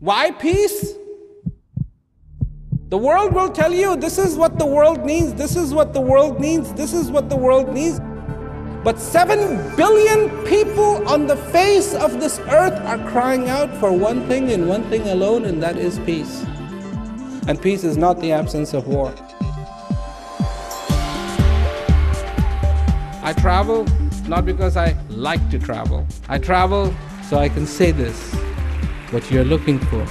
Why peace? The world will tell you this is what the world needs, this is what the world needs, this is what the world needs. But 7 billion people on the face of this earth are crying out for one thing and one thing alone, and that is peace. And peace is not the absence of war. I travel not because I like to travel. I travel so I can say this. What you're looking for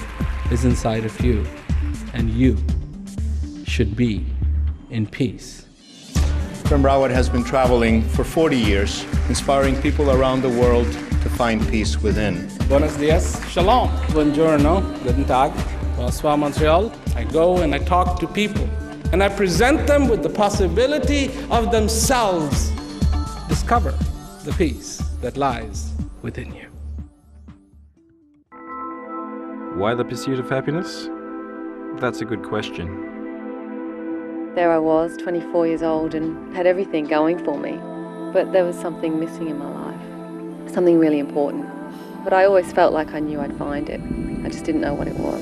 is inside of you, and you should be in peace. From Rawat has been traveling for 40 years, inspiring people around the world to find peace within. Buenos dias, shalom, buongiorno, guten tag, bonsoir Montreal. I go and I talk to people, and I present them with the possibility of themselves discover the peace that lies within you. Why the pursuit of happiness? That's a good question. There I was, 24 years old, and had everything going for me. But there was something missing in my life, something really important. But I always felt like I knew I'd find it. I just didn't know what it was.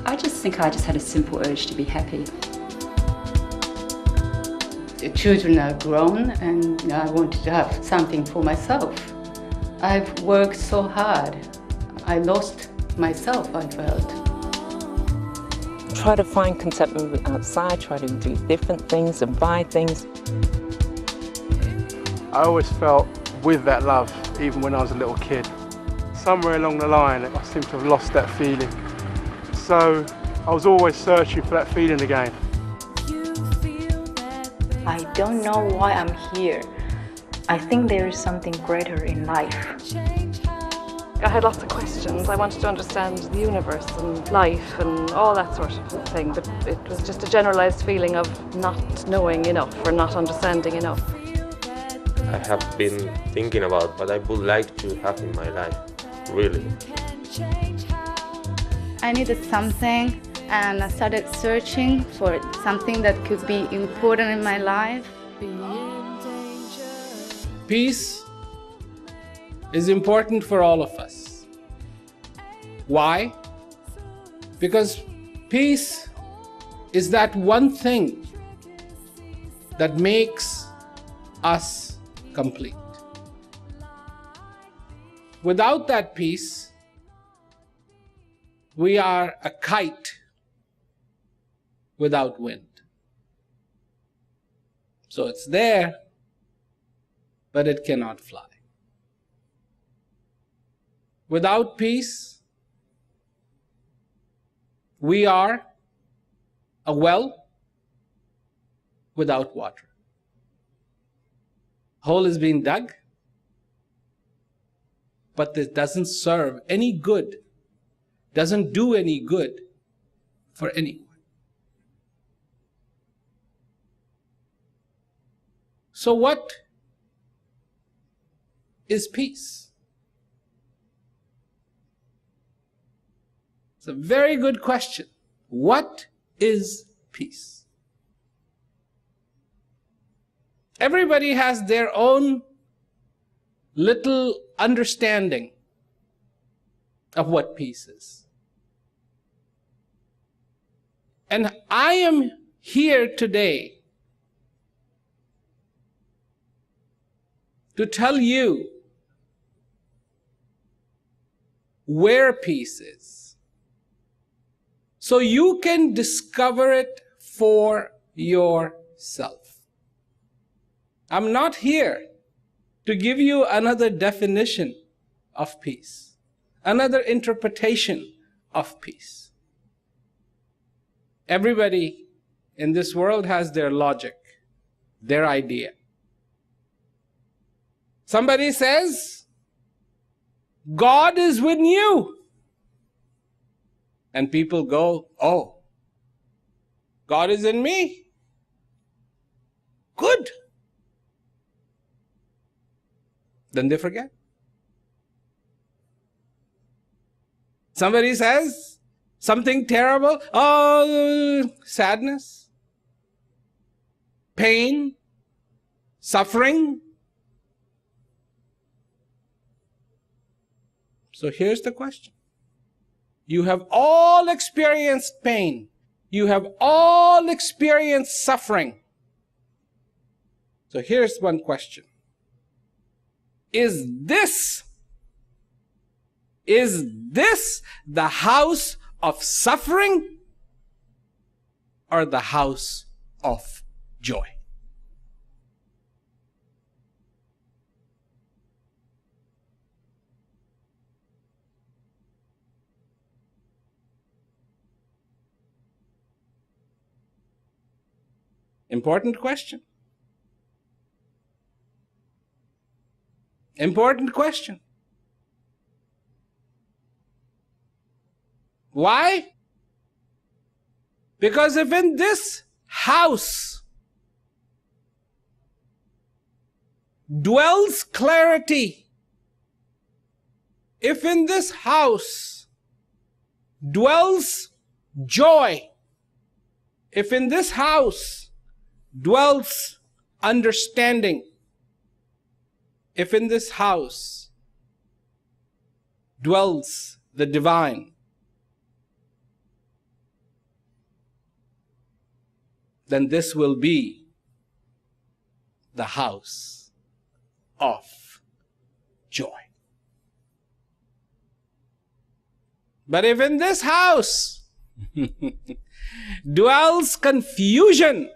I just think I just had a simple urge to be happy. The children are grown, and I wanted to have something for myself. I've worked so hard. I lost myself, I felt. Try to find contentment outside, try to do different things and buy things. I always felt with that love, even when I was a little kid. Somewhere along the line, I seem to have lost that feeling. So I was always searching for that feeling again. I don't know why I'm here. I think there is something greater in life. I had lots of questions. I wanted to understand the universe and life and all that sort of thing, but it was just a generalized feeling of not knowing enough or not understanding enough. I have been thinking about what I would like to have in my life, really. I needed something, and I started searching for something that could be important in my life. Peace is important for all of us. Why? Because peace is that one thing that makes us complete. Without that peace, we are a kite without wind. So it's there, but it cannot fly. Without peace, we are a well without water. Hole is being dug, but it doesn't serve any good, doesn't do any good for anyone. So what is peace? It's a very good question. What is peace? Everybody has their own little understanding of what peace is. And I am here today to tell you where peace is, so you can discover it for yourself. I'm not here to give you another definition of peace, another interpretation of peace. Everybody in this world has their logic, their idea. Somebody says, God is with you. And people go, oh, God is in me. Good. Then they forget. Somebody says something terrible, oh, sadness, pain, suffering. So here's the question. You have all experienced pain. You have all experienced suffering. So here's one question. Is this the house of suffering or the house of joy? Important question. Important question. Why? Because if in this house dwells clarity, if in this house dwells joy, if in this house dwells understanding, if in this house dwells the divine, then this will be the house of joy. But if in this house dwells confusion,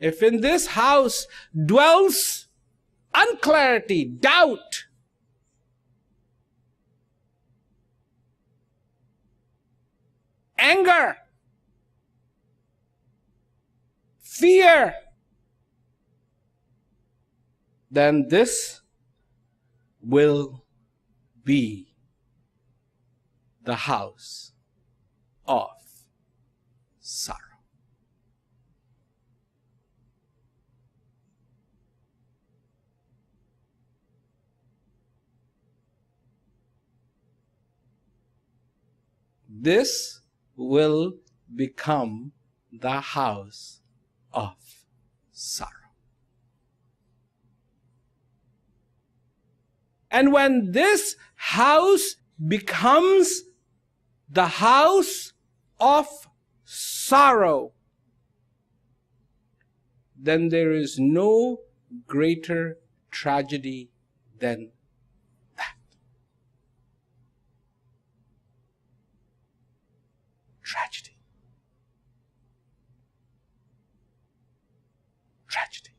if in this house dwells unclarity, doubt, anger, fear, then this will be the house of sorrow. This will become the house of sorrow. And when this house becomes the house of sorrow, then there is no greater tragedy than that. Tragedy. Tragedy.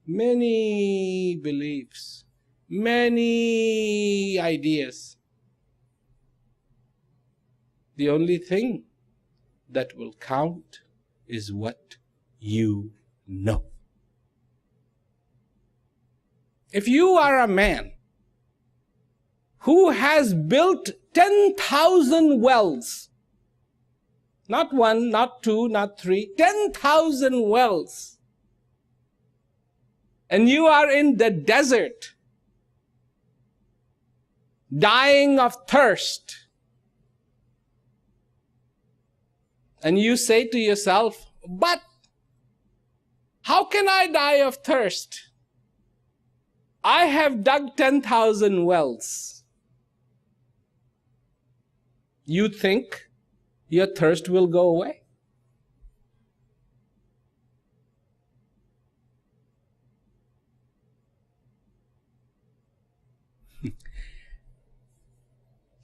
Many beliefs, many ideas. The only thing that will count is what you know. If you are a man who has built 10,000 wells, not one, not two, not three, 10,000 wells, and you are in the desert, dying of thirst, and you say to yourself, but how can I die of thirst? I have dug 10,000 wells. You think your thirst will go away?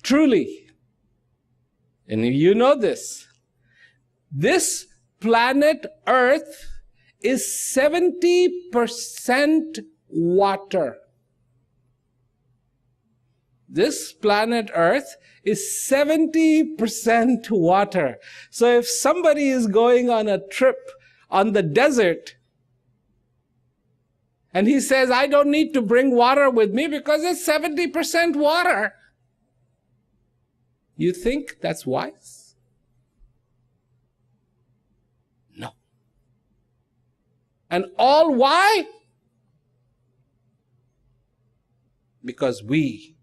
Truly, and you know this planet Earth is 70% water. This planet Earth is 70% water. So if somebody is going on a trip on the desert and he says, I don't need to bring water with me because it's 70% water, you think that's wise? No. And all why? Because we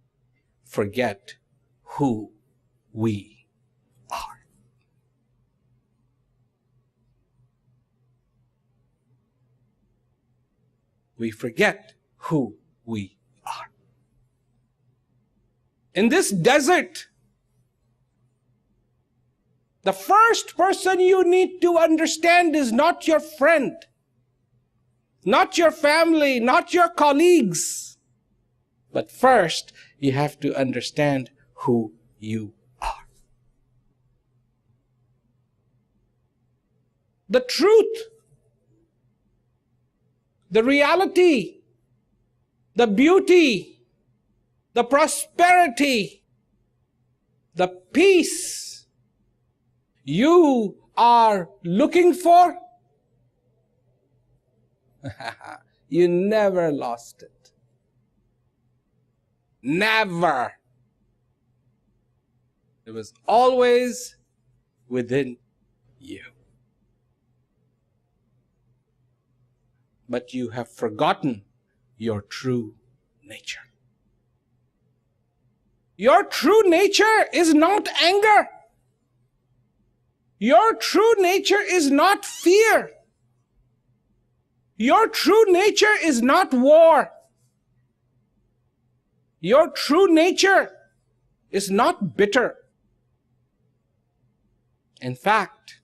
forget who we are. we forget who we are. In this desert, the first person you need to understand is not your friend, not your family, not your colleagues. But first, you have to understand who you are. The truth, the reality, the beauty, the prosperity, the peace you are looking for, you never lost it. Never. It was always within you. But you have forgotten your true nature. Your true nature is not anger. Your true nature is not fear. Your true nature is not war. Your true nature is not bitter. In fact,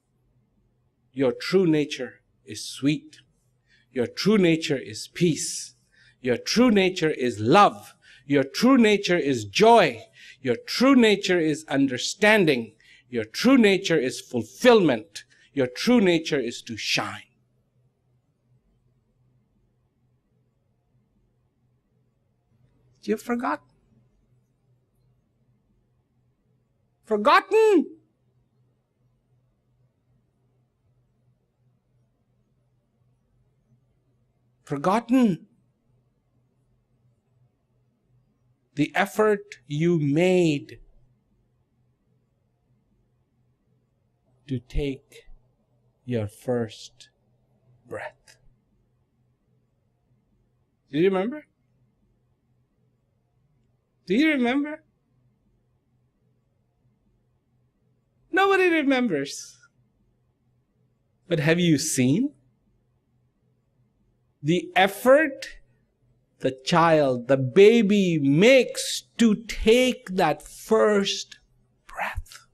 your true nature is sweet. Your true nature is peace. Your true nature is love. Your true nature is joy. Your true nature is understanding. Your true nature is fulfillment. Your true nature is to shine. You've forgotten. Forgotten. Forgotten the effort you made to take your first breath. Do you remember? Do you remember? Nobody remembers. But have you seen the effort the child, the baby makes to take that first breath?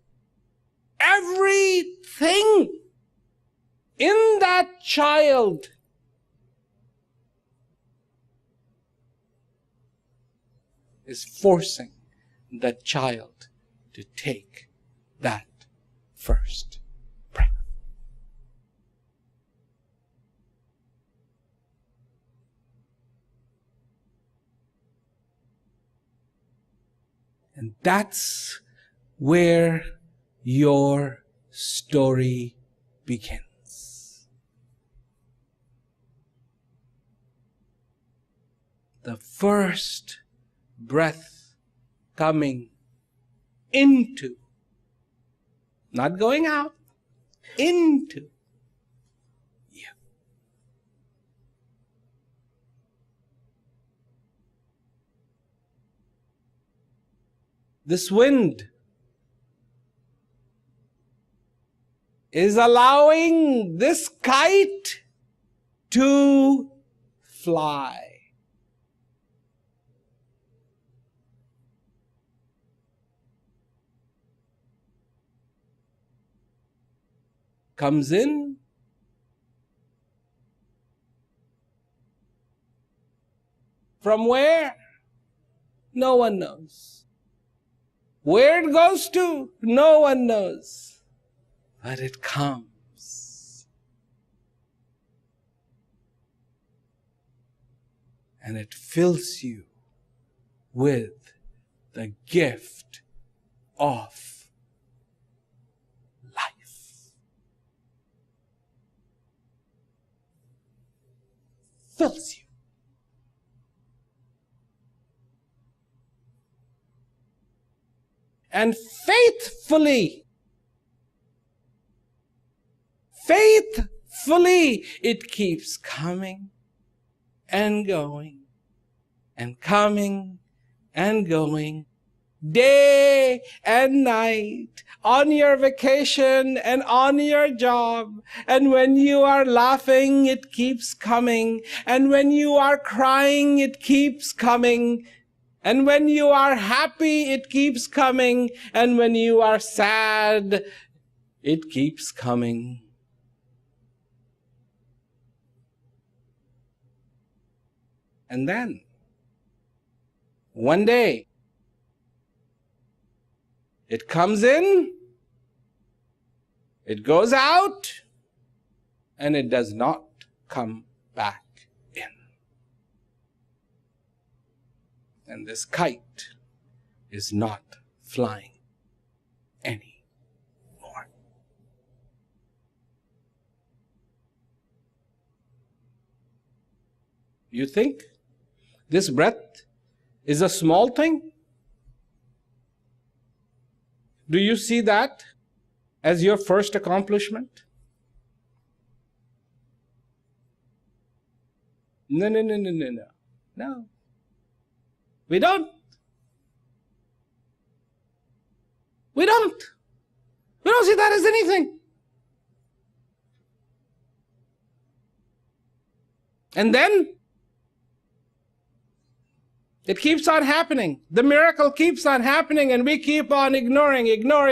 Everything in that child is forcing that child to take that first breath. And that's where your story begins. The first breath coming into, not going out, into you. This wind is allowing this kite to fly. Comes in, from where? No one knows. Where it goes to? No one knows. But it comes. And it fills you with the gift of fills you. And faithfully, it keeps coming and going and coming and going day and night, on your vacation and on your job. And when you are laughing, it keeps coming. And when you are crying, it keeps coming. And when you are happy, it keeps coming. And when you are sad, it keeps coming. And then, one day, it comes in, it goes out, and it does not come back in. And this kite is not flying anymore. You think this breath is a small thing? Do you see that as your first accomplishment? No. No. We don't. We don't see that as anything. And then it keeps on happening. The miracle keeps on happening, and we keep on ignoring, ignore,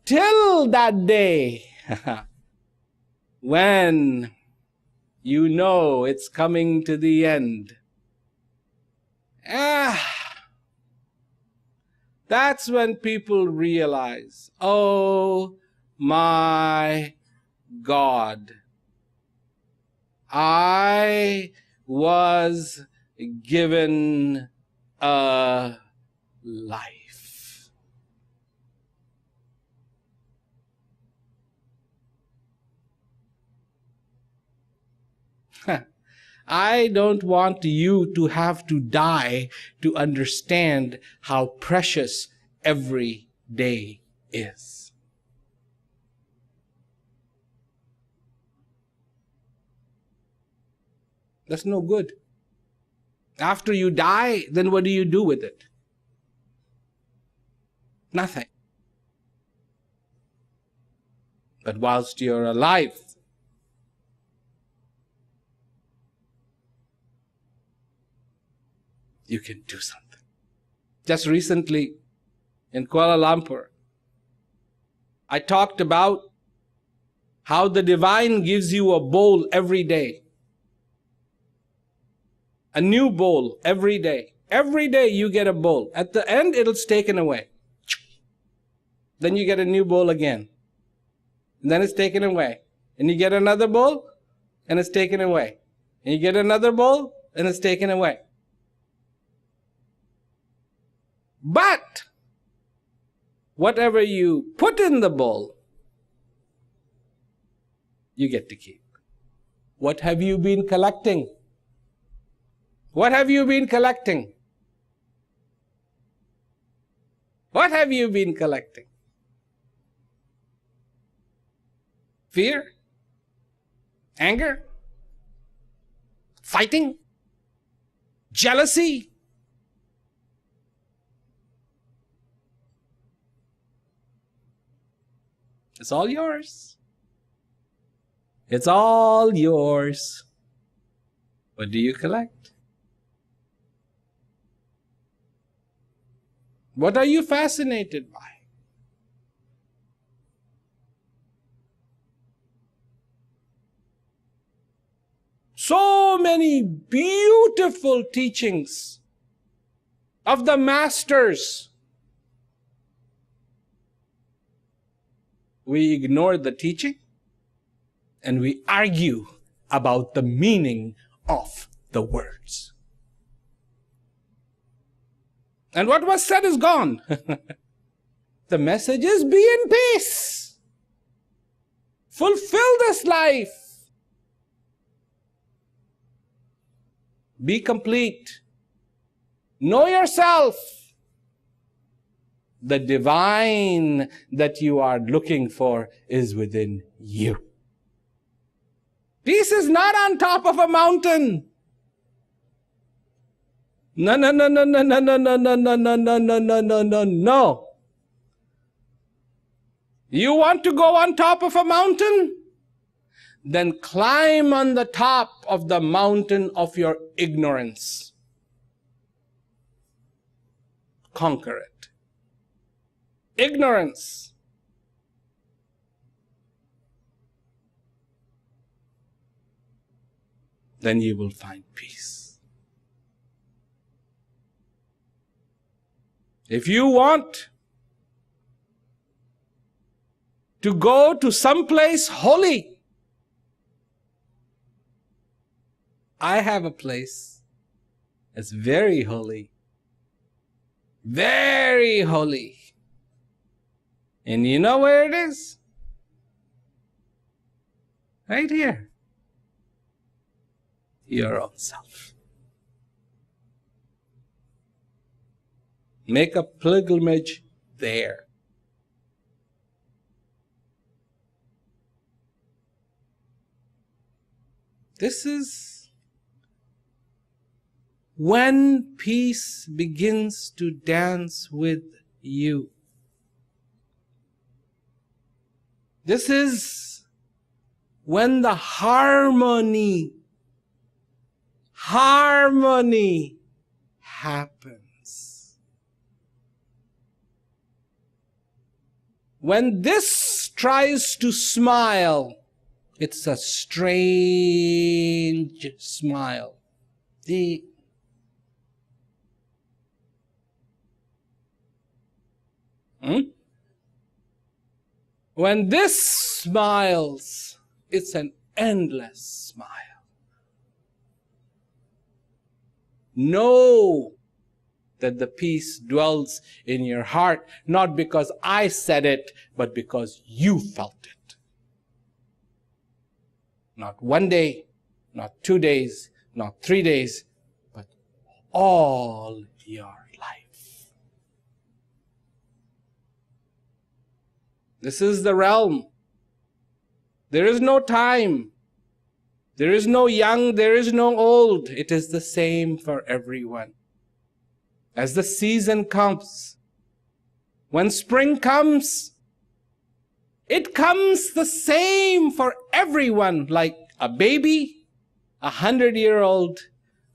till that day when you know it's coming to the end. That's when people realize, oh my God, I was given a life. I don't want you to have to die to understand how precious every day is. That's no good. After you die, then what do you do with it? Nothing. But whilst you're alive, you can do something. Just recently in Kuala Lumpur, I talked about how the divine gives you a bowl every day. A new bowl every day. Every day you get a bowl. At the end, it's taken away. Then you get a new bowl again. And then it's taken away. And you get another bowl, and it's taken away. And you get another bowl, and it's taken away. But whatever you put in the bowl, you get to keep. What have you been collecting? What have you been collecting? What have you been collecting? Fear? Anger? Fighting? Jealousy? It's all yours. It's all yours. What do you collect? What are you fascinated by? So many beautiful teachings of the masters. We ignore the teaching and we argue about the meaning of the words. And what was said is gone. The message is be in peace. Fulfill this life. Be complete. Know yourself. The divine that you are looking for is within you. Peace is not on top of a mountain. No, no, no, no, no, no, no, no, no, no, no, no, no, no, no, no, no. You want to go on top of a mountain? Then climb on the top of the mountain of your ignorance. Conquer it. Ignorance. Then you will find peace. If you want to go to some place holy, I have a place that's very holy. Very holy. And you know where it is? Right here. Your own self. Make a pilgrimage there. This is when peace begins to dance with you. This is when the harmony happens. When this tries to smile, it's a strange smile. When this smiles, it's an endless smile. Know that the peace dwells in your heart, not because I said it, but because you felt it. Not one day, not 2 days, not 3 days, but all your life. This is the realm. There is no time. There is no young, there is no old. It is the same for everyone. As the season comes, when spring comes, it comes the same for everyone, like a baby, 100-year-old,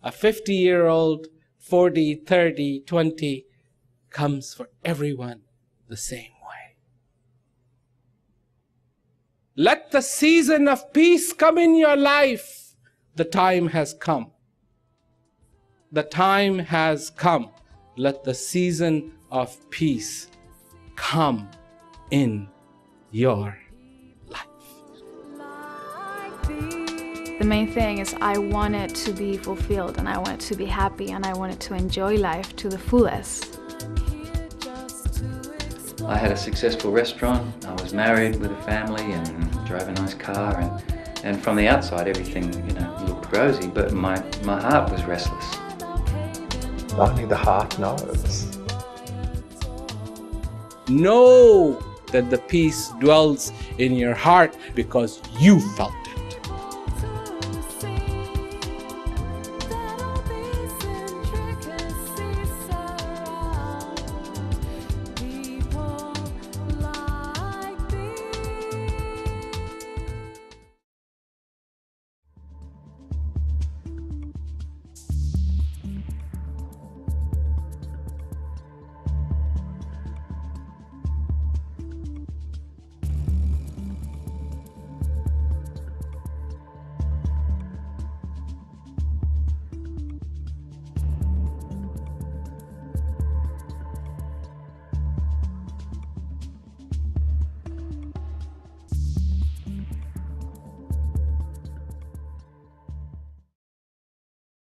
a 50-year-old, 40, 30, 20, comes for everyone the same way. Let the season of peace come in your life. The time has come. The time has come. Let the season of peace come in your life. The main thing is I wanted to be fulfilled, and I wanted to be happy, and I wanted to enjoy life to the fullest. I had a successful restaurant, I was married with a family and drove a nice car, and from the outside everything, looked rosy, but my heart was restless. Only the heart knows. Know that the peace dwells in your heart because you felt it.